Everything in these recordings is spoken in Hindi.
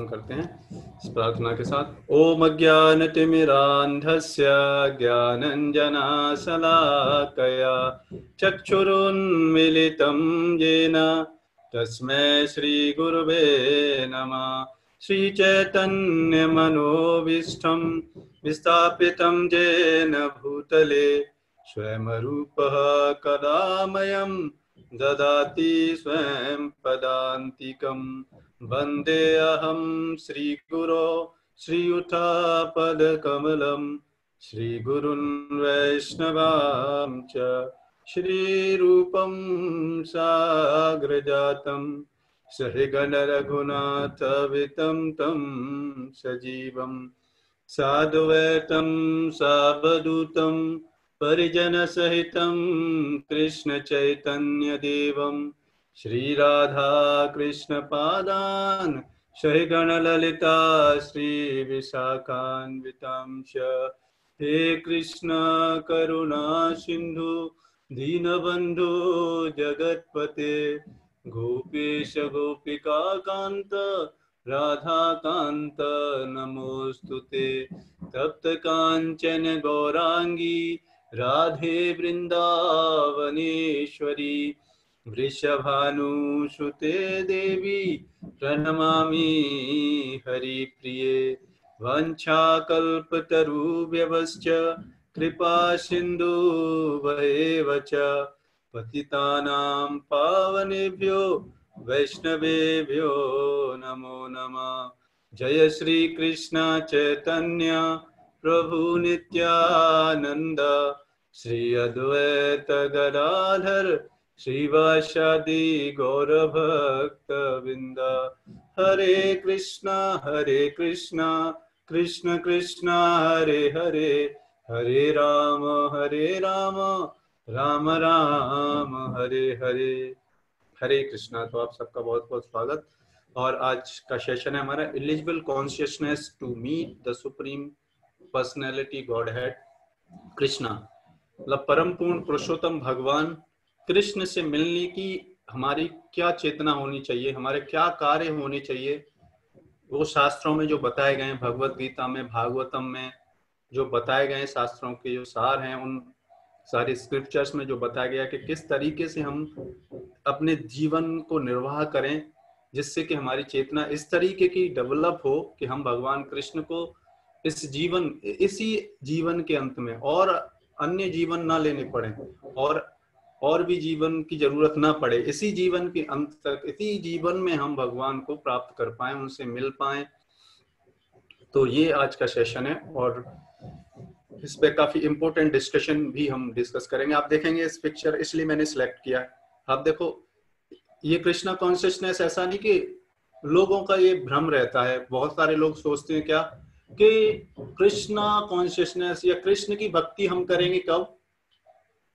करते हैं इस प्रार्थना के साथ। ओम अज्ञानतिमिरान्धस्य ज्ञानञ्जनशलाकया चक्षुरुन्मीलितं येन तस्मै श्रीगुरुवे नमः। श्रीचैतन्यमनोभीष्टं विस्थापितं येन भूतले स्वयं रूपः कदा मह्यं ददाति स्वयं पदान्तिकम्। वन्देऽहं श्रीगुरो श्रीयुतापदकमलं श्रीगुरुन् वैष्णवांश्च श्रीरूपं साग्रजातं सहिगणरघुनाथवितं तं सजीवं साद्वैतं सावधूतं परिजनसहितं कृष्णचैतन्यदेवं श्रीराधा कृष्ण पादान् सहिगणललिता श्रीविशाखान्वितांश्च। हे कृष्ण करुणा सिन्धु दीनबन्धु जगत्पते गोपेश गोपिका कान्त राधाकान्त नमोऽस्तुते। तप्त काञ्चन गौरांगी राधे वृन्दावनेश्वरी वृषभानुसुते देवी प्रणमामि हरिप्रिये। वाञ्छाकल्पतरुभ्यश्च कृपा सिन्धुभ्येव च पतितानां पावनेभ्यो वैष्णवेभ्यो नमो नमः। जय श्री कृष्ण चैतन्य प्रभु नित्यानंद श्री अद्वैत गदाधर श्रीवासादि गौरभक्तवृंद। हरे कृष्णा कृष्ण कृष्ण हरे हरे, हरे राम राम राम हरे हरे। हरे कृष्णा। तो आप सबका बहुत बहुत स्वागत। और आज का सेशन है हमारा eligible consciousness to meet the supreme personality godhead Krishna. मतलब परम पूर्ण पुरुषोत्तम भगवान कृष्ण से मिलने की हमारी क्या चेतना होनी चाहिए, हमारे क्या कार्य होने चाहिए, वो शास्त्रों में जो बताए गए, भगवत गीता में, भागवतम में जो बताए गए शास्त्रों के जो सार हैं, उन सारी स्क्रिप्चर्स में जो बताया गया कि किस तरीके से हम अपने जीवन को निर्वाह करें जिससे कि हमारी चेतना इस तरीके की डेवलप हो कि हम भगवान कृष्ण को इसी जीवन के अंत में और अन्य जीवन ना लेने पड़े और भी जीवन की जरूरत ना पड़े, इसी जीवन के अंत तक, इसी जीवन में हम भगवान को प्राप्त कर पाए, उनसे मिल पाए। तो ये आज का सेशन है और इस पे काफी इंपॉर्टेंट डिस्कशन भी हम डिस्कस करेंगे। आप देखेंगे इस पिक्चर, इसलिए मैंने सिलेक्ट किया है। आप देखो, ये कृष्णा कॉन्शियसनेस ऐसा नहीं कि लोगों का ये भ्रम रहता है, बहुत सारे लोग सोचते हैं क्या कि कृष्णा कॉन्शियसनेस या कृष्ण की भक्ति हम करेंगे कब,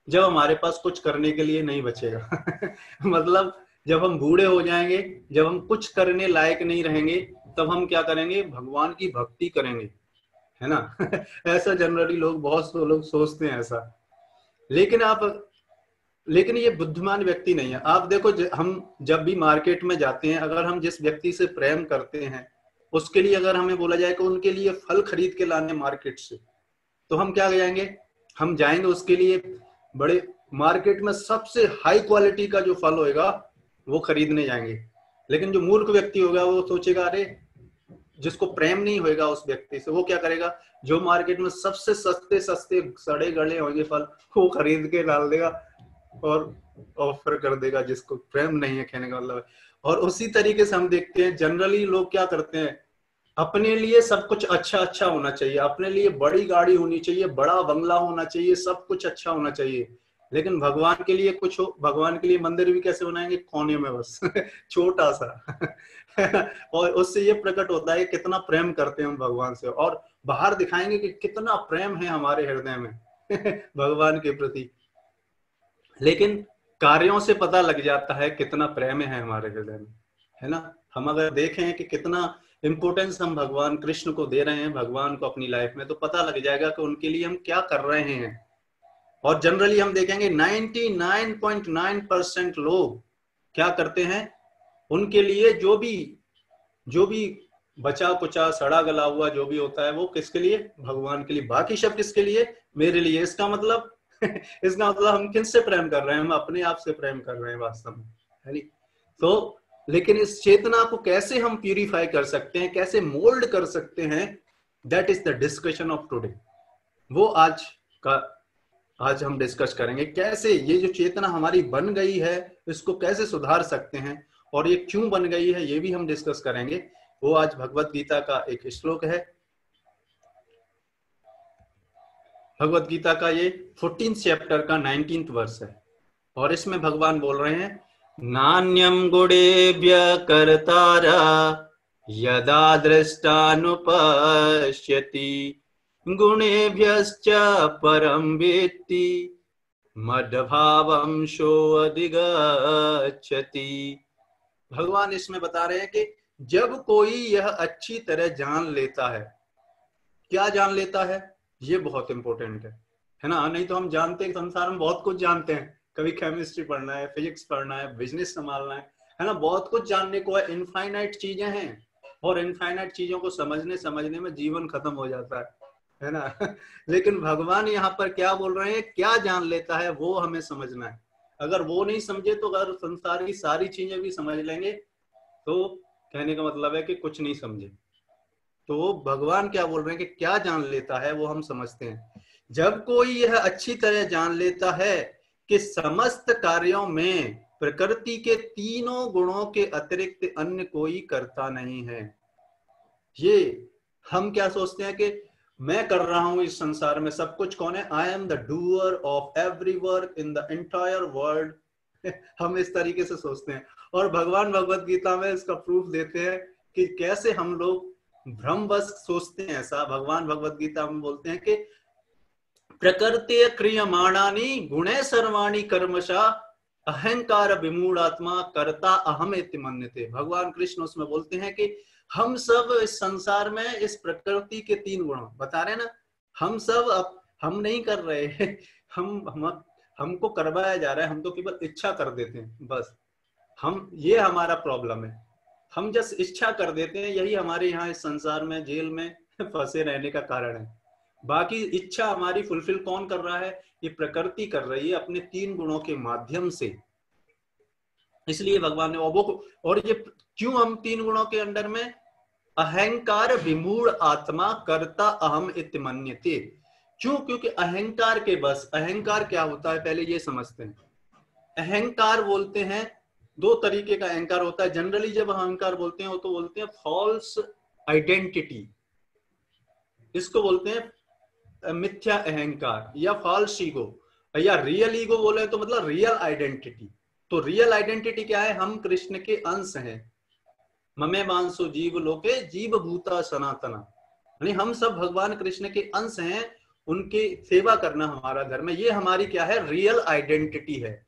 जब हमारे पास कुछ करने के लिए नहीं बचेगा मतलब जब हम बूढ़े हो जाएंगे, जब हम कुछ करने लायक नहीं रहेंगे, तब हम क्या करेंगे, भगवान की भक्ति करेंगे, है ना ऐसा जनरली बहुत से लोग सोचते हैं ऐसा। लेकिन ये बुद्धिमान व्यक्ति नहीं है। आप देखो, हम जब भी मार्केट में जाते हैं, अगर हम जिस व्यक्ति से प्रेम करते हैं उसके लिए अगर हमें बोला जाए कि उनके लिए फल खरीद के लाने मार्केट से, तो हम क्या जाएंगे, हम जाएंगे उसके लिए बड़े मार्केट में सबसे हाई क्वालिटी का जो फल होएगा वो खरीदने जाएंगे। लेकिन जो मूर्ख व्यक्ति होगा वो सोचेगा, अरे जिसको प्रेम नहीं होएगा उस व्यक्ति से, वो क्या करेगा, जो मार्केट में सबसे सस्ते सड़े गले होंगे फल वो खरीद के डाल देगा और ऑफर कर देगा जिसको प्रेम नहीं है, कहने का मतलब है। और उसी तरीके से हम देखते हैं जनरली लोग क्या करते हैं, अपने लिए सब कुछ अच्छा अच्छा होना चाहिए, अपने लिए बड़ी गाड़ी होनी चाहिए, बड़ा बंगला होना चाहिए, सब कुछ अच्छा होना चाहिए। लेकिन भगवान के लिए कुछ हो, भगवान के लिए मंदिर भी कैसे बनाएंगे, कोने में बस छोटा सा और उससे ये प्रकट होता है कितना प्रेम करते हैं हम भगवान से, और बाहर दिखाएंगे कि कितना प्रेम है हमारे हृदय में भगवान के प्रति। लेकिन कार्यों से पता लग जाता है कितना प्रेम है हमारे हृदय में, है ना। हम अगर देखें कि कितना इंपॉर्टेंस हम भगवान कृष्ण को दे रहे हैं, भगवान को अपनी लाइफ में, तो पता लग जाएगा कि उनके लिए हम क्या कर रहे हैं। और जनरली हम देखेंगे 99.9% लोग क्या करते हैं, उनके लिए जो भी बचा कुचा सड़ा गला हुआ जो भी होता है वो किसके लिए? भगवान के लिए। बाकी सब किसके लिए? मेरे लिए। इसका मतलब इसका मतलब हम किससे प्रेम कर रहे हैं? हम अपने आप से प्रेम कर रहे हैं वास्तव में, है नहीं? तो लेकिन इस चेतना को कैसे हम प्यूरिफाई कर सकते हैं, कैसे मोल्ड कर सकते हैं, that is the discussion of today. वो आज हम डिस्कस करेंगे कैसे ये जो चेतना हमारी बन गई है इसको कैसे सुधार सकते हैं, और ये क्यों बन गई है ये भी हम डिस्कस करेंगे। वो आज भगवत गीता का एक श्लोक है, भगवत गीता का ये 14th चैप्टर का 19th वर्स है, और इसमें भगवान बोल रहे हैं, नान्यम गुणेभ्य कर्तारा यदा दृष्टानुपश्यति गुणेभ्यश्च परम वेत्ति मद्भावं सोऽधिगच्छति। भगवान इसमें बता रहे हैं कि जब कोई यह अच्छी तरह जान लेता है, क्या जान लेता है, ये बहुत इंपॉर्टेंट है ना? नहीं तो हम जानते हैं संसार में बहुत कुछ जानते हैं, कभी केमिस्ट्री पढ़ना है, फिजिक्स पढ़ना है, बिजनेस संभालना है ना, बहुत कुछ जानने को है, इनफाइनाइट चीजें हैं, और इनफाइनाइट चीजों को समझने में जीवन खत्म हो जाता है ना? लेकिन भगवान यहाँ पर क्या बोल रहे हैं, क्या जान लेता है वो हमें समझना है। अगर वो नहीं समझे तो अगर संसार की सारी चीजें भी समझ लेंगे तो कहने का मतलब है कि कुछ नहीं समझे। तो भगवान क्या बोल रहे हैं कि क्या जान लेता है वो हम समझते हैं। जब कोई यह अच्छी तरह जान लेता है कि समस्त कार्यों में प्रकृति के तीनों गुणों के अतिरिक्त अन्य कोई करता नहीं है। ये हम क्या सोचते हैं कि मैं कर रहा हूं इस संसार में सब कुछ, कौन है? आई am the doer of every work in the entire world. हम इस तरीके से सोचते हैं, और भगवान भगवत गीता में इसका प्रूफ देते हैं कि कैसे हम लोग भ्रमवश सोचते हैं ऐसा। भगवान भगवत गीता में बोलते हैं कि प्रकृति क्रियमाणानि गुणे सर्वाणि कर्मशा अहंकार विमूढ़ात्मा कर्ता अहम इति मन्यते। भगवान कृष्ण उसमें बोलते हैं कि हम सब इस संसार में इस प्रकृति के तीन गुणों बता रहे ना, हम सब हम नहीं कर रहे हमको करवाया जा रहा है, हम तो केवल इच्छा कर देते हैं बस। ये हमारा प्रॉब्लम है, हम जस्ट इच्छा कर देते हैं, यही हमारे यहाँ इस संसार में जेल में फंसे रहने का कारण है। बाकी इच्छा हमारी फुलफिल कौन कर रहा है? ये प्रकृति कर रही है अपने तीन गुणों के माध्यम से। इसलिए भगवान ने और ये क्यों हम तीन गुणों के अंडर में? अहंकार विमूढ़ आत्मा कर्ता अहम इति मन्यते। क्यों? क्योंकि अहंकार के बस, अहंकार क्या होता है पहले ये समझते हैं। अहंकार बोलते हैं, दो तरीके का अहंकार होता है। जनरली जब अहंकार बोलते हैं तो बोलते हैं फॉल्स आइडेंटिटी, इसको बोलते हैं मिथ्या अहंकार या फॉल्स ईगो, या रियल ईगो बोले तो मतलब रियल आइडेंटिटी। तो रियल आइडेंटिटी क्या है? हम कृष्ण के अंश हैं। ममे मांसो जीव लोके जीव भूता सनातना, यानी हम सब भगवान कृष्ण के अंश हैं, उनकी सेवा करना हमारा धर्म है। ये हमारी क्या है? रियल आइडेंटिटी है।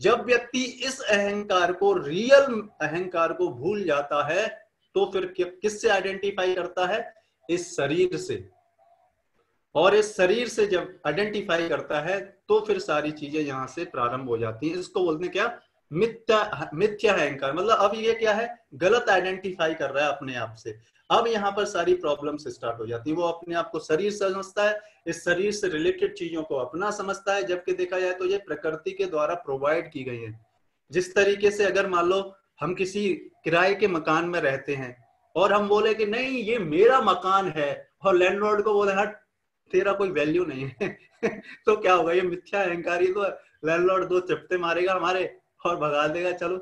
जब व्यक्ति इस अहंकार को, रियल अहंकार को भूल जाता है तो फिर किससे आइडेंटिफाई करता है? इस शरीर से। और इस शरीर से जब आइडेंटिफाई करता है तो फिर सारी चीजें यहां से प्रारंभ हो जाती हैं। इसको बोलते हैं क्या? मिथ्या अहंकार। मतलब अब ये क्या है? गलत आइडेंटिफाई कर रहा है अपने आप से। अब यहाँ पर सारी प्रॉब्लम्स स्टार्ट हो जाती है। वो अपने आप को शरीर समझता है, इस शरीर से रिलेटेड चीजों को अपना समझता है, जबकि देखा जाए तो ये प्रकृति के द्वारा प्रोवाइड की गई है। जिस तरीके से अगर मान लो हम किसी किराए के मकान में रहते हैं और हम बोले कि नहीं ये मेरा मकान है, और लैंडलॉर्ड को बोले हट तेरा कोई वैल्यू नहीं है तो क्या होगा? ये मिथ्या अहंकारी। तो लैंडलॉर्ड दो चपटे मारेगा हमारे और भगा देगा, चलो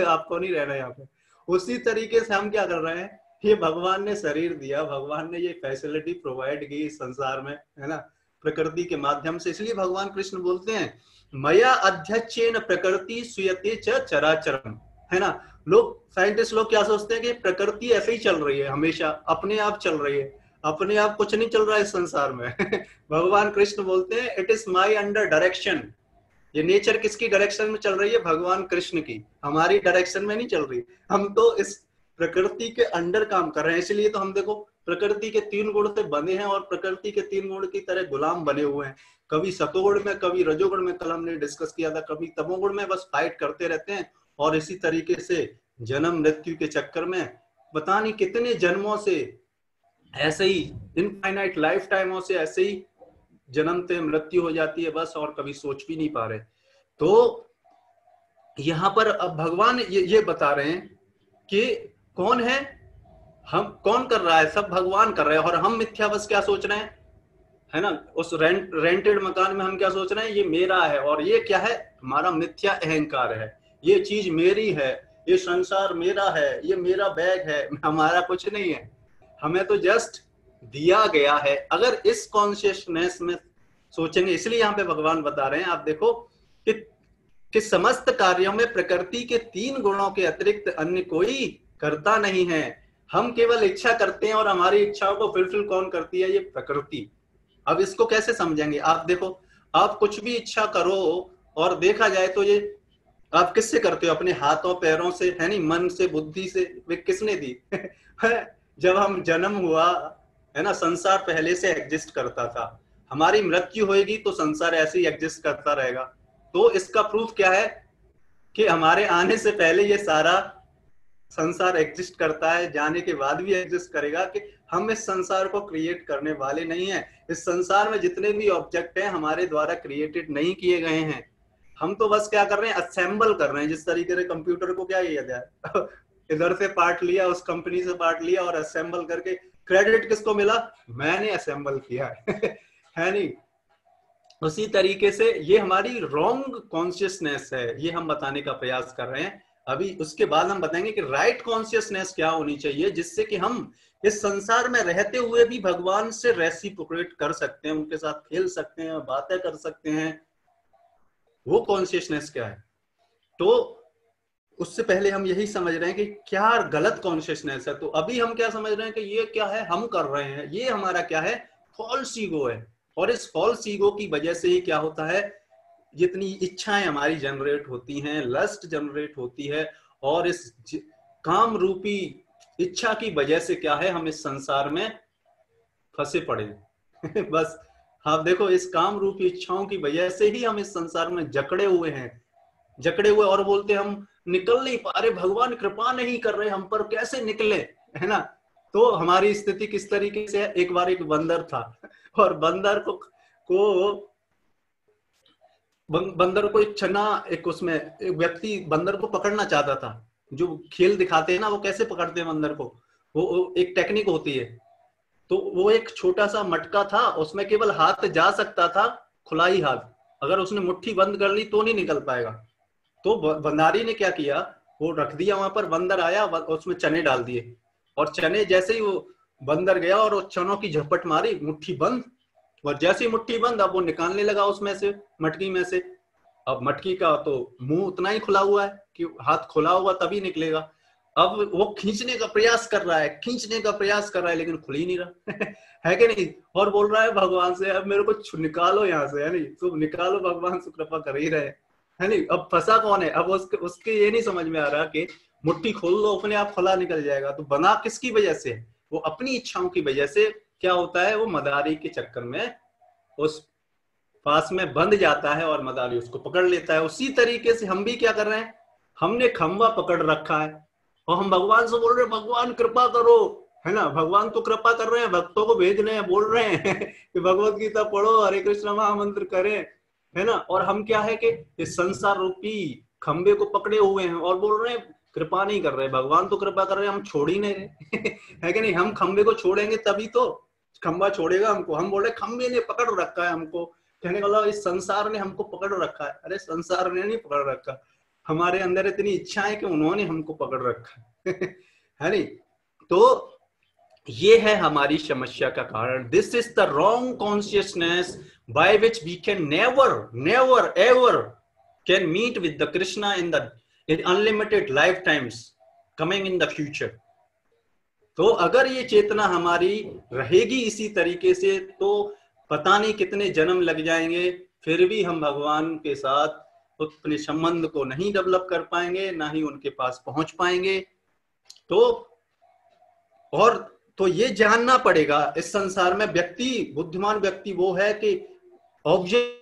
आपको नहीं रहना यहाँ पे। उसी तरीके से हम क्या कर रहे हैं? ये भगवान ने शरीर दिया, भगवान ने ये फैसिलिटी प्रोवाइड की इस संसार में, है ना, प्रकृति के माध्यम से। इसलिए भगवान कृष्ण बोलते हैं मया अध्यक्षेन प्रकृति सुयते च चराचरम, है ना। लोग, साइंटिस्ट लोग क्या सोचते हैं कि प्रकृति ऐसे ही चल रही है, हमेशा अपने आप चल रही है। अपने आप कुछ नहीं चल रहा है इस संसार में भगवान कृष्ण बोलते हैं it is my under direction. ये नेचर किसकी डायरेक्शन में चल रही है? भगवान कृष्ण की, हमारी डायरेक्शन में नहीं चल रही। हम तो इस प्रकृति के अंडर काम कर रहे हैं। इसलिए तो हम देखो प्रकृति के तीन गुण से बने हैं और प्रकृति के तीन गुण की तरह गुलाम बने हुए हैं। कभी सतोगुण में, कभी रजोगुण में, कल हमने डिस्कस किया था, कभी तमोगुण में, बस फाइट करते रहते हैं। और इसी तरीके से जन्म मृत्यु के चक्कर में पता नहीं कितने जन्मों से ऐसे ही, इनफाइनाइट लाइफ टाइमों से ऐसे ही जन्मते मृत्यु हो जाती है बस, और कभी सोच भी नहीं पा रहे। तो यहाँ पर अब भगवान ये बता रहे हैं कि कौन है, हम कौन कर रहा है, सब भगवान कर रहे हैं, और हम मिथ्या बस क्या सोच रहे हैं, है ना, उस रेंटेड मकान में हम क्या सोच रहे हैं, ये मेरा है, और ये क्या है, हमारा मिथ्या अहंकार है, ये चीज मेरी है, ये संसार मेरा है, ये मेरा बैग है, हमारा कुछ नहीं है, हमें तो जस्ट दिया गया है। अगर इस कॉन्शियसनेस में सोचेंगे, इसलिए यहाँ पे भगवान बता रहे हैं, आप देखो कि समस्त कार्यों में प्रकृति के 3 गुणों के अतिरिक्त अन्य कोई करता नहीं है। हम केवल इच्छा करते हैं, और हमारी इच्छाओं को फुलफिल कौन करती है, ये प्रकृति। अब इसको कैसे समझेंगे, आप देखो, आप कुछ भी इच्छा करो, और देखा जाए तो ये आप किससे करते हो, अपने हाथों पैरों से, है नहीं, मन से, बुद्धि से, वे किसने दी जब हम जन्म हुआ, है ना, संसार पहले से एग्जिस्ट करता था, हमारी मृत्यु होएगी तो संसार ऐसे ही एग्जिस्ट करता रहेगा। तो इसका प्रूफ क्या है कि हमारे आने से पहले ये सारा संसार एग्जिस्ट करता है, जाने के बाद भी एग्जिस्ट करेगा, कि हम इस संसार को क्रिएट करने वाले नहीं हैं। इस संसार में जितने भी ऑब्जेक्ट हैं हमारे द्वारा क्रिएटेड नहीं किए गए हैं, हम तो बस क्या कर रहे हैं, असेंबल कर रहे हैं। जिस तरीके से कंप्यूटर को क्या किया जाए इधर से पार्ट लिया, उस कंपनी से पार्ट लिया, और असेंबल करके क्रेडिट किसको मिला, मैंने असेंबल किया है नहीं। उसी तरीके से ये हमारी रॉन्ग कॉन्शियसनेस है, ये हम बताने का प्रयास कर रहे हैं। अभी उसके बाद हम बताएंगे कि राइट कॉन्शियसनेस क्या होनी चाहिए, जिससे कि हम इस संसार में रहते हुए भी भगवान से रेसिप्रोकेट कर सकते हैं, उनके साथ खेल सकते हैं, बातें कर सकते हैं। वो कॉन्शियसनेस क्या है, तो उससे पहले हम यही समझ रहे हैं कि क्या गलत कॉन्शियसनेस है। तो अभी हम क्या समझ रहे हैं कि ये क्या है, हम कर रहे हैं, ये हमारा क्या है, फॉल्स ईगो है। और इस फॉल्स ईगो की वजह से ही क्या होता है, जितनी इच्छाएं हमारी जनरेट होती हैं, लस्ट जनरेट होती है, और इस काम रूपी इच्छा की वजह से क्या है, हम इस संसार में फंसे पड़े बस आप देखो, इस काम रूपी इच्छाओं की वजह से ही हम इस संसार में जकड़े हुए, और बोलते हम निकल नहीं पा रहे, भगवान कृपा नहीं कर रहे हम पर, कैसे निकले, है ना। तो हमारी स्थिति किस तरीके से है, एक बार एक बंदर था, और बंदर को एक चना, एक उसमें एक व्यक्ति बंदर को पकड़ना चाहता था। जो खेल दिखाते हैं ना, वो कैसे पकड़ते हैं बंदर को, वो एक टेक्निक होती है। तो वो एक छोटा सा मटका था, उसमें केवल हाथ जा सकता था, खुला ही हाथ, अगर उसने मुट्ठी बंद कर ली तो नहीं निकल पाएगा। तो बंदारी ने क्या किया, वो रख दिया वहां पर, बंदर आया, उसमें चने डाल दिए, और चने जैसे ही वो बंदर गया और वो चनों की झपट मारी, मुट्ठी बंद, और जैसे ही मुट्ठी बंद, अब वो निकालने लगा उसमें से, मटकी में से। अब मटकी का तो मुंह उतना ही खुला हुआ है कि हाथ खुला हुआ तभी निकलेगा। अब वो खींचने का प्रयास कर रहा है, लेकिन खुल ही नहीं रहा है कि नहीं, और बोल रहा है भगवान से, अब मेरे को निकालो यहाँ से, है नहीं, तो निकालो, भगवान से कृपा कर ही रहे, है नहीं। अब फंसा कौन है, अब उसके ये नहीं समझ में आ रहा कि मुट्ठी खोल लो, अपने आप खुला निकल जाएगा। तो बना किसकी वजह से, वो अपनी इच्छाओं की वजह से क्या होता है, वो मदारी के चक्कर में उस पास में बंध जाता है, और मदारी उसको पकड़ लेता है। उसी तरीके से हम भी क्या कर रहे हैं, हमने खंबा पकड़ रखा है, और हम भगवान से बोल रहे हैं भगवान कृपा करो, है ना। भगवान तो कृपा कर रहे हैं, भक्तों को भेज रहे हैं, बोल रहे हैं कि भगवत गीता पढ़ो, हरे कृष्ण महामंत्र करें, है ना। और हम क्या है कि इस संसार रूपी खंबे को पकड़े हुए हैं, और बोल रहे हैं कृपा नहीं कर रहे, भगवान तो कृपा कर रहे हैं, हम छोड़ ही नहीं रहे है कि नहीं। हम खंबे को छोड़ेंगे तभी तो खंबा छोड़ेगा हमको। हम बोल रहे खंबे ने पकड़ रखा है हमको, कहने का मतलब इस संसार ने हमको पकड़ रखा है। अरे संसार ने नहीं पकड़ रखा, हमारे अंदर इतनी इच्छा है कि उन्होंने हमको पकड़ रखा है नहीं। तो ये है हमारी समस्या का कारण। This is the wrong consciousness by which we can never ever can meet with the Krishna in unlimited life times coming in the future. तो अगर ये चेतना हमारी रहेगी इसी तरीके से, तो पता नहीं कितने जन्म लग जाएंगे, फिर भी हम भगवान के साथ अपने संबंध को नहीं डेवलप कर पाएंगे, ना ही उनके पास पहुंच पाएंगे। तो ये जानना पड़ेगा, इस संसार में बुद्धिमान व्यक्ति वो है कि ऑब्जेक्ट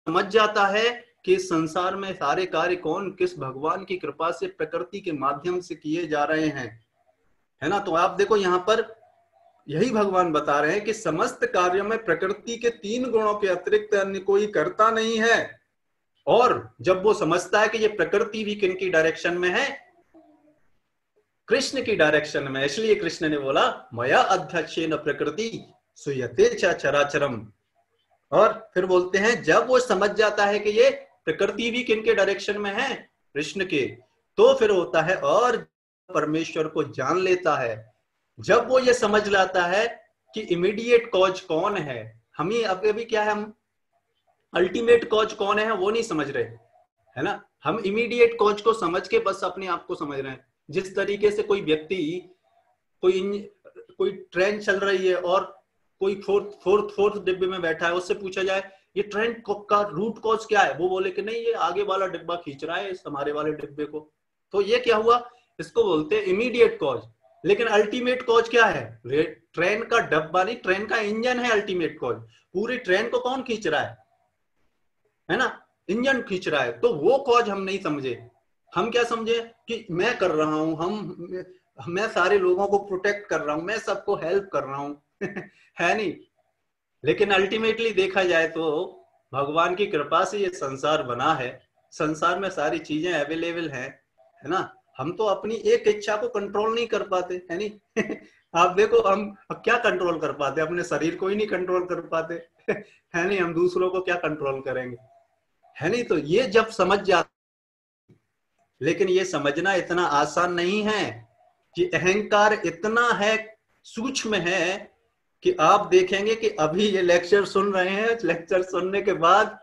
समझ जाता है कि संसार में सारे कार्य कौन किस भगवान की कृपा से, प्रकृति के माध्यम से किए जा रहे हैं। है ना। तो आप देखो यहाँ पर यही भगवान बता रहे हैं कि समस्त कार्यों में प्रकृति के 3 गुणों के अतिरिक्त अन्य कोई करता नहीं है। और जब वो समझता है कि ये प्रकृति भी किन की डायरेक्शन में है, कृष्ण की डायरेक्शन में, इसलिए कृष्ण ने बोला मया अध्यक्षेन प्रकृति सुयते च चराचरम। और फिर बोलते हैं जब वो समझ जाता है कि ये प्रकृति भी किन के डायरेक्शन में है, कृष्ण के, तो फिर होता है और परमेश्वर को जान लेता है। जब वो ये समझ लाता है कि इमीडिएट कॉज कौन है, हम ही अभी क्या है, हम अल्टीमेट कॉज कौन है वो नहीं समझ रहे, है ना। हम इमीडिएट कॉज को समझ के बस अपने आप को समझ रहे हैं। जिस तरीके से कोई व्यक्ति, कोई ट्रेन चल रही है और कोई फोर्थ डिब्बे में बैठा है, उससे पूछा जाए ये ट्रेन का रूट कॉज क्या है, वो बोले कि नहीं ये आगे वाला डिब्बा खींच रहा है इस हमारे वाले डिब्बे को, तो ये क्या हुआ, इसको बोलते हैं इमीडिएट कॉज। लेकिन अल्टीमेट कॉज क्या है, ट्रेन का डब्बा नहीं, ट्रेन का इंजन है अल्टीमेट कॉज। पूरी ट्रेन को कौन खींच रहा है ना, इंजन खींच रहा है। तो वो कॉज हम नहीं समझे। हम क्या समझे कि मैं कर रहा हूं, मैं सारे लोगों को प्रोटेक्ट कर रहा हूं, मैं सबको हेल्प कर रहा हूं है नहीं। लेकिन अल्टीमेटली देखा जाए तो भगवान की कृपा से ये संसार बना है, संसार में सारी चीजें अवेलेबल हैं, है ना। हम तो अपनी एक इच्छा को कंट्रोल नहीं कर पाते, है नहीं आप देखो हम अब क्या कंट्रोल कर पाते, अपने शरीर को ही नहीं कंट्रोल कर पाते है नहीं, हम दूसरों को क्या कंट्रोल करेंगे, है नहीं। तो ये जब समझ जाते, लेकिन ये समझना इतना आसान नहीं है कि अहंकार इतना है, सूक्ष्म है कि आप देखेंगे कि अभी ये लेक्चर सुन रहे हैं, लेक्चर सुनने के बाद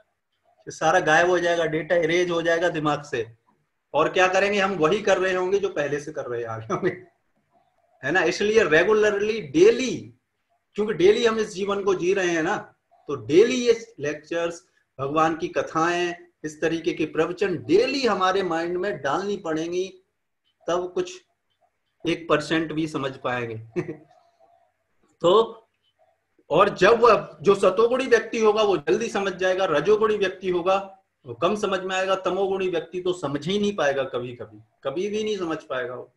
सारा गायब हो जाएगा, डेटा इरेज हो जाएगा दिमाग से, और क्या करेंगे, हम वही कर रहे होंगे जो पहले से कर रहे आगे होंगे, है ना। इसलिए रेगुलरली, डेली, क्योंकि डेली हम इस जीवन को जी रहे हैं ना, तो डेली ये लेक्चर्स, भगवान की कथाएं, इस तरीके के प्रवचन डेली हमारे माइंड में डालनी पड़ेंगी, तब कुछ 1% भी समझ पाएंगे तो और जब वह जो सतोगुणी व्यक्ति होगा वो जल्दी समझ जाएगा, रजोगुणी व्यक्ति होगा वो कम समझ में आएगा, तमोगुणी व्यक्ति तो समझ ही नहीं पाएगा, कभी भी नहीं समझ पाएगा वो।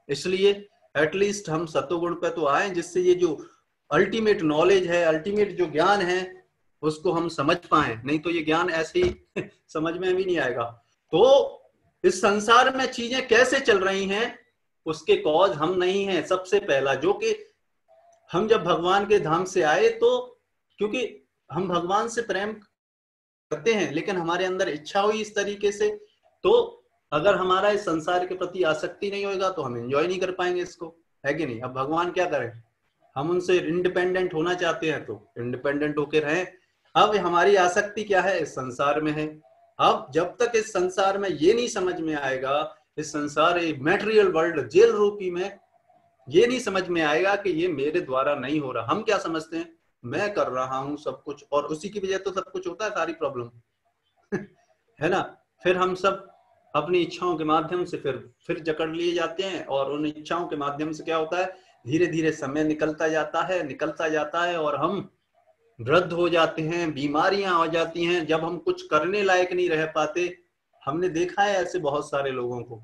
इसलिए एटलीस्ट हम सतोगुण पे तो आए, जिससे ये जो अल्टीमेट नॉलेज है, अल्टीमेट जो ज्ञान है, उसको हम समझ पाए। नहीं तो ये ज्ञान ऐसे ही समझ में भी नहीं आएगा। तो इस संसार में चीजें कैसे चल रही हैं, उसके कॉज हम नहीं हैं। सबसे पहला जो कि हम जब भगवान के धाम से आए, तो क्योंकि हम भगवान से प्रेम करते हैं, लेकिन हमारे अंदर इच्छा हुई इस तरीके से, तो अगर हमारा इस संसार के प्रति आसक्ति नहीं होगा तो हम एंजॉय नहीं कर पाएंगे इसको, है कि नहीं। अब भगवान क्या करें, हम उनसे इंडिपेंडेंट होना चाहते हैं तो इंडिपेंडेंट होकर रहें। अब हमारी आसक्ति क्या है, इस संसार में है। अब जब तक इस संसार में ये नहीं समझ में आएगा, इस संसार मैटेरियल वर्ल्ड जेल रूपी में ये नहीं समझ में आएगा कि ये मेरे द्वारा नहीं हो रहा। हम क्या समझते हैं, मैं कर रहा हूं सब कुछ, और उसी की वजह तो सब कुछ होता है, सारी प्रॉब्लम है ना। फिर हम सब अपनी इच्छाओं के माध्यम से फिर जकड़ लिए जाते हैं, और उन इच्छाओं के माध्यम से क्या होता है, धीरे धीरे समय निकलता जाता है और हम वृद्ध हो जाते हैं, बीमारियां हो जाती हैं, जब हम कुछ करने लायक नहीं रह पाते। हमने देखा है ऐसे बहुत सारे लोगों को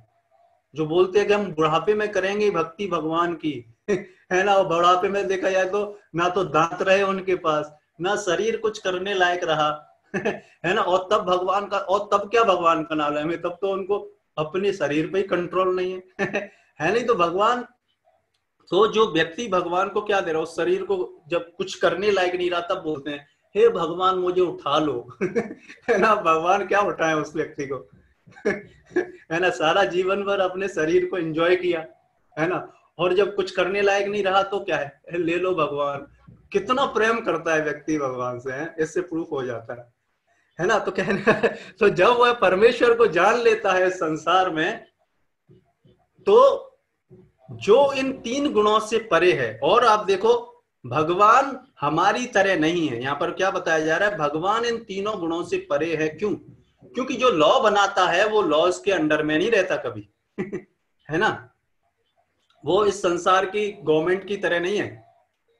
जो बोलते हैं कि हम बुढ़ापे में करेंगे भक्ति भगवान की है ना, और बुढ़ापे में देखा जाए तो ना तो दांत रहे उनके पास, ना शरीर कुछ करने लायक रहा है ना, और तब भगवान का, और तब क्या भगवान का नाम है, तब तो उनको अपने शरीर पे ही कंट्रोल नहीं है है नहीं। तो भगवान, तो जो व्यक्ति भगवान को क्या दे रहा है, उस शरीर को जब कुछ करने लायक नहीं रहा, तब बोलते हैं हे भगवान मुझे उठा लो है ना। भगवान क्या उठाए उस व्यक्ति को है ना, सारा जीवन भर अपने शरीर को एंजॉय किया, है ना, और जब कुछ करने लायक नहीं रहा तो क्या है, ले लो भगवान। कितना प्रेम करता है व्यक्ति भगवान से, है, इससे प्रूफ हो जाता है ना। तो कहना तो जब वह परमेश्वर को जान लेता है संसार में, तो जो इन 3 गुणों से परे है। और आप देखो भगवान हमारी तरह नहीं है, यहाँ पर क्या बताया जा रहा है, भगवान इन 3 गुणों से परे है। क्यों? क्योंकि जो लॉ बनाता है वो लॉज के अंडर में नहीं रहता कभी है ना। वो इस संसार की गवर्नमेंट की तरह नहीं है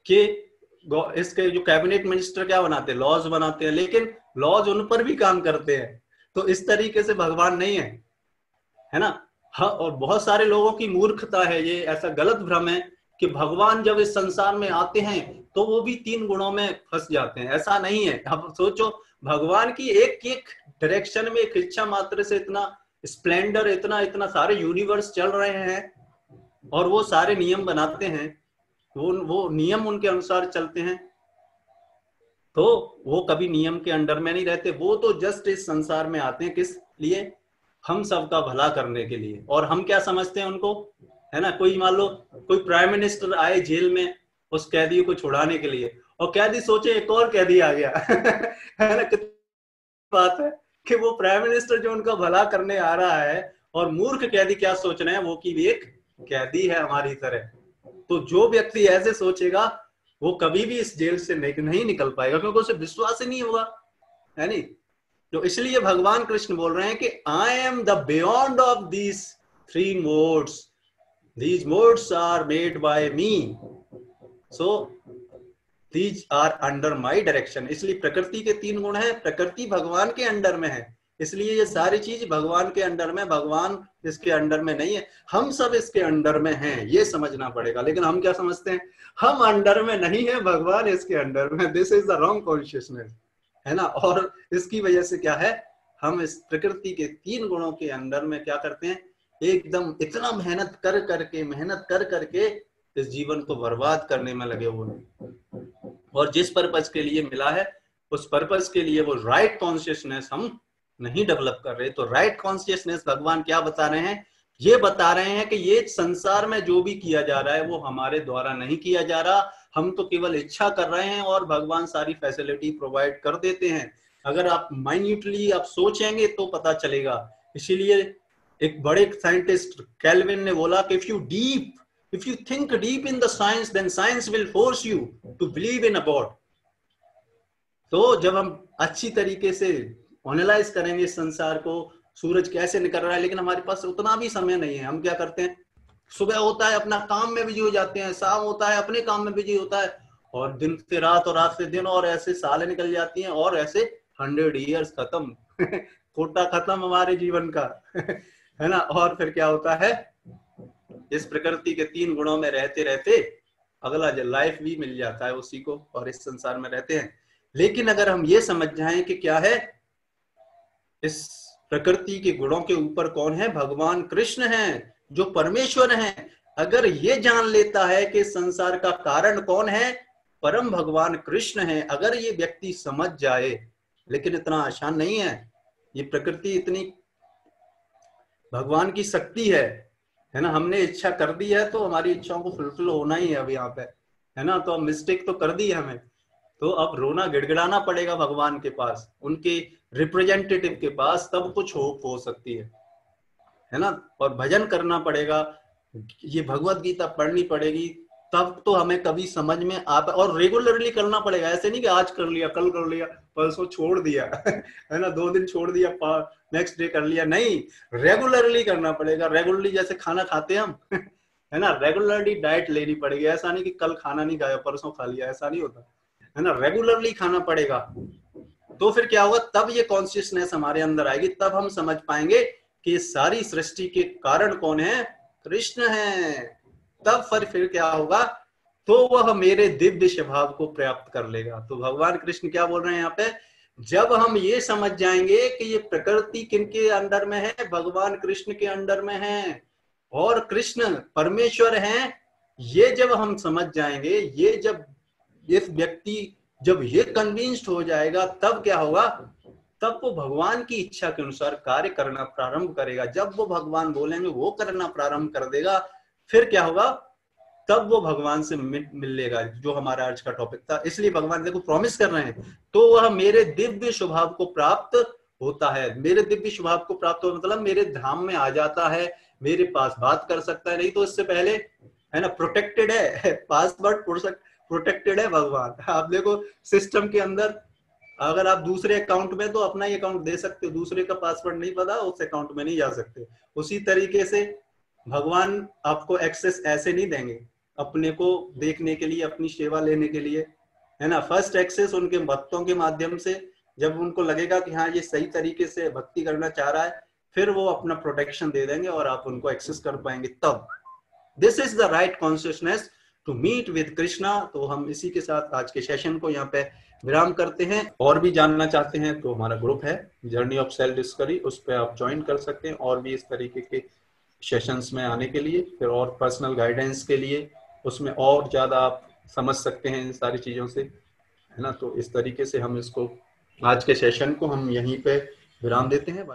कि इसके जो कैबिनेट मिनिस्टर क्या बनाते हैं, लॉज बनाते हैं, लेकिन लॉज उन पर भी काम करते हैं। तो इस तरीके से भगवान नहीं है, है ना। हाँ, और बहुत सारे लोगों की मूर्खता है, ये ऐसा गलत भ्रम है कि भगवान जब इस संसार में आते हैं तो वो भी 3 गुणों में फंस जाते हैं। ऐसा नहीं है। अब सोचो, भगवान की एक एक डायरेक्शन में एक इच्छा मात्र से इतना स्प्लेंडर, इतना इतना सारे यूनिवर्स चल रहे हैं और वो सारे नियम बनाते हैं, वो नियम उनके अनुसार चलते हैं। तो वो कभी नियम के अंडर में नहीं रहते, वो तो जस्ट इस संसार में आते हैं किस लिए? हम सबका भला करने के लिए। और हम क्या समझते हैं उनको, है ना? कोई मान लो कोई प्राइम मिनिस्टर आए जेल में उस कैदी को छुड़ाने के लिए, और कैदी सोचे एक और कैदी आ गया है ना? कितनी बात है कि वो प्राइम मिनिस्टर जो उनका भला करने आ रहा है, और मूर्ख कैदी क्या सोच रहे हैं, वो की भी एक कैदी है हमारी तरह। तो जो व्यक्ति ऐसे सोचेगा वो कभी भी इस जेल से नहीं निकल पाएगा, क्योंकि उसे विश्वास ही नहीं होगा, है नहीं? तो इसलिए भगवान कृष्ण बोल रहे हैं कि I am the beyond of these 3 modes, these modes are made by me, so these are under my direction. इसलिए प्रकृति के 3 गुण हैं, प्रकृति भगवान के अंडर में है, इसलिए ये सारी चीज भगवान के अंडर में, भगवान इसके अंडर में नहीं है, हम सब इसके अंडर में हैं, ये समझना पड़ेगा। लेकिन हम क्या समझते हैं, हम अंडर में नहीं है, भगवान इसके अंडर में। This is the wrong consciousness, है ना? और इसकी वजह से क्या है, हम इस प्रकृति के 3 गुणों के अंदर में क्या करते हैं, एकदम इतना मेहनत कर करके इस जीवन को बर्बाद करने में लगे हुए हैं। और जिस पर्पस के लिए मिला है उस पर्पस के लिए वो राइट कॉन्शियसनेस हम नहीं डेवलप कर रहे। तो राइट कॉन्शियसनेस भगवान क्या बता रहे हैं, ये बता रहे हैं कि ये संसार में जो भी किया जा रहा है वो हमारे द्वारा नहीं किया जा रहा, हम तो केवल इच्छा कर रहे हैं और भगवान सारी फैसिलिटी प्रोवाइड कर देते हैं। अगर आप माइन्यूटली आप सोचेंगे तो पता चलेगा। इसीलिए एक बड़े साइंटिस्ट कैल्विन ने बोला कि if you think deep in the science, then science will force you to believe in a God. तो जब हम अच्छी तरीके से एनालाइज करेंगे इस संसार को, सूरज कैसे निकल रहा है, लेकिन हमारे पास उतना भी समय नहीं है। हम क्या करते हैं, सुबह होता है अपना काम में बिजी हो जाते हैं, शाम होता है अपने काम में बिजी होता है, और दिन से रात और रात से दिन, और ऐसे सालें निकल जाती हैं, और ऐसे 100 ईयर्स खत्म कोटा खत्म हमारे जीवन का है ना? और फिर क्या होता है, इस प्रकृति के 3 गुणों में रहते रहते अगला लाइफ भी मिल जाता है उसी को, और इस संसार में रहते हैं। लेकिन अगर हम ये समझ जाएं कि क्या है, इस प्रकृति के गुणों के ऊपर कौन है, भगवान कृष्ण हैं जो परमेश्वर हैं। अगर ये जान लेता है कि संसार का कारण कौन है, परम भगवान कृष्ण हैं, अगर ये व्यक्ति समझ जाए, लेकिन इतना आसान नहीं है। ये प्रकृति इतनी भगवान की शक्ति है ना? हमने इच्छा कर दी है तो हमारी इच्छाओं को फुलफिल होना ही है अब यहाँ पे, है ना? तो अब मिस्टेक तो कर दी है हमें, तो अब रोना गिड़गिड़ाना पड़ेगा भगवान के पास, उनके रिप्रेजेंटेटिव के पास, तब कुछ होप हो सकती है ना? और भजन करना पड़ेगा, ये भगवत गीता पढ़नी पड़ेगी, तब तो हमें कभी समझ में आता। और रेगुलरली करना पड़ेगा, ऐसे नहीं कि आज कर लिया, कल कर लिया, परसों छोड़ दिया है ना, 2 दिन छोड़ दिया, नेक्स्ट डे कर लिया, नहीं, रेगुलरली करना पड़ेगा। रेगुलरली जैसे खाना खाते हैं हम है ना, रेगुलरली डाइट लेनी पड़ेगी। ऐसा नहीं कि कल खाना नहीं खाया परसों खा लिया, ऐसा नहीं होता, है ना? रेगुलरली खाना पड़ेगा। तो फिर क्या होगा, तब ये कॉन्शियसनेस हमारे अंदर आएगी, तब हम समझ पाएंगे कि सारी सृष्टि के कारण कौन है, कृष्ण है। तब फिर क्या होगा, तो वह मेरे दिव्य स्वभाव को प्राप्त कर लेगा। तो भगवान कृष्ण क्या बोल रहे हैं यहाँ पे, जब हम ये समझ जाएंगे कि ये प्रकृति किनके अंडर में है, भगवान कृष्ण के अंडर में है, और कृष्ण परमेश्वर हैं, ये जब हम समझ जाएंगे, ये जब इस व्यक्ति जब ये कन्विंस्ड हो जाएगा, तब क्या होगा, तब वो भगवान की इच्छा के अनुसार कार्य करना प्रारंभ करेगा। जब वो भगवान बोलेंगे वो करना प्रारंभ कर देगा, फिर क्या होगा, तब वो भगवान से मिल लेगा, जो हमारा आज का टॉपिक था। इसलिए भगवान देखो प्रॉमिस कर रहे हैं, तो वह मेरे दिव्य स्वभाव को प्राप्त होता है। मेरे दिव्य स्वभाव को प्राप्त हो मतलब मेरे धाम में आ जाता है, मेरे पास बात कर सकता है। नहीं तो इससे पहले, है ना, प्रोटेक्टेड है, पासवर्ड प्रोटेक्टेड है भगवान। आप देखो सिस्टम के अंदर, अगर आप दूसरे अकाउंट में तो अपना ही अकाउंट दे सकते हो, दूसरे का पासवर्ड नहीं पता उस अकाउंट में नहीं जा सकते। उसी तरीके से भगवान आपको एक्सेस ऐसे नहीं देंगे अपने को देखने के लिए, अपनी सेवा लेने के लिए, है ना। फर्स्ट एक्सेस उनके भक्तों के माध्यम से, जब उनको लगेगा कि हाँ ये सही तरीके से भक्ति करना चाह रहा है, फिर वो अपना प्रोटेक्शन दे देंगे और आप उनको एक्सेस कर पाएंगे तब। This is the right consciousness to meet with Krishna. तो हम इसी के साथ आज के सेशन को यहाँ पे विराम करते हैं। और भी जानना चाहते हैं तो हमारा ग्रुप है जर्नी ऑफ सेल्फ डिस्कवरी, उस पर आप ज्वाइन कर सकते हैं और भी इस तरीके के सेशंस में आने के लिए, फिर और पर्सनल गाइडेंस के लिए, उसमें और ज्यादा आप समझ सकते हैं इन सारी चीजों से, है ना। तो इस तरीके से हम इसको आज के सेशन को हम यहीं पे विराम देते हैं।